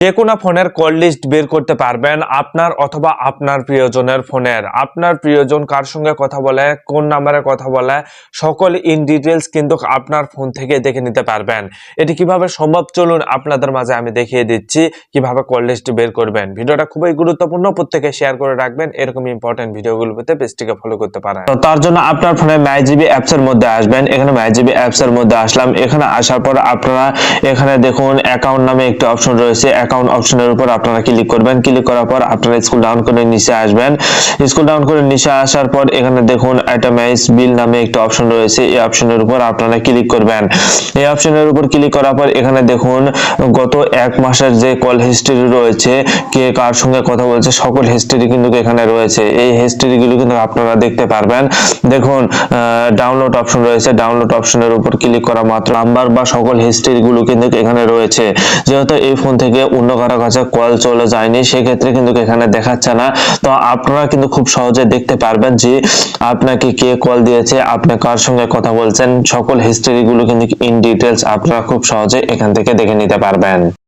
যেকোনো ফোনের call list বের করতে পারবেন আপনার অথবা আপনার প্রিয়জনের ফোনের। আপনার প্রিয়জন কার সঙ্গে কথা বলে, কোন নাম্বারে কথা বলে, সকল ইন ডিটেলস কিন্তু আপনার ফোন থেকে দেখে নিতে পারবেন। এটি কিভাবে সম্ভব চলুন আপনাদের মাঝে আমি দেখিয়ে দিচ্ছি কিভাবে কল লিস্ট বের করবেন। ভিডিওটা খুবই গুরুত্বপূর্ণ, প্রত্যেকে শেয়ার করে রাখবেন। এরকম ইম্পর্টেন্ট ভিডিওগুলো পেতে পেজটিকে ফলো করতে পারেন। তো তার জন্য আপনার ফোনে মাইজিবি অ্যাপস এর মধ্যে আসবেন। এখানে মাইজিবি অ্যাপস এর মধ্যে আসলাম। এখানে আসার পর আপনারা এখানে দেখুন অ্যাকাউন্ট নামে একটি অপশন রয়েছে। অ্যাকাউন্ট অপশনের উপর আপনারা ক্লিক করবেন। ক্লিক করার পর আপনারা স্ক্রল ডাউন করে নিচে আসবেন। স্ক্রল ডাউন করে নিচে আসার পর এখানে দেখুন আইটেমাইজ বিল নামে একটা অপশন রয়েছে। এই অপশনের উপর আপনারা ক্লিক করবেন। এই অপশনের উপর ক্লিক করার পর এখানে দেখুন গত এক মাসের যে কল হিস্ট্রি রয়েছে, কে কার সঙ্গে কথা বলছে, সকল হিস্ট্রি কিন্তু এখানে রয়েছে। এই হিস্ট্রিগুলো কিন্তু আপনারা দেখতে পারবেন। দেখুন ডাউনলোড অপশন রয়েছে। ডাউনলোড অপশনের উপর ক্লিক করা মাত্র নাম্বার বা সকল হিস্ট্রিগুলো কিন্তু এখানে রয়েছে। যেহেতু এই ফোন থেকে অন্য কারো কাছে কল চলে যায়নি, সেক্ষেত্রে কিন্তু এখানে দেখাচ্ছে না। তো আপনারা কিন্তু খুব সহজে দেখতে পারবেন যে আপনাকে কে কল দিয়েছে, আপনি কার সঙ্গে কথা বলছেন, সকল হিস্ট্রিগুলো কিন্তু ইন ডিটেলস আপনারা খুব সহজে এখান থেকে দেখে নিতে পারবেন।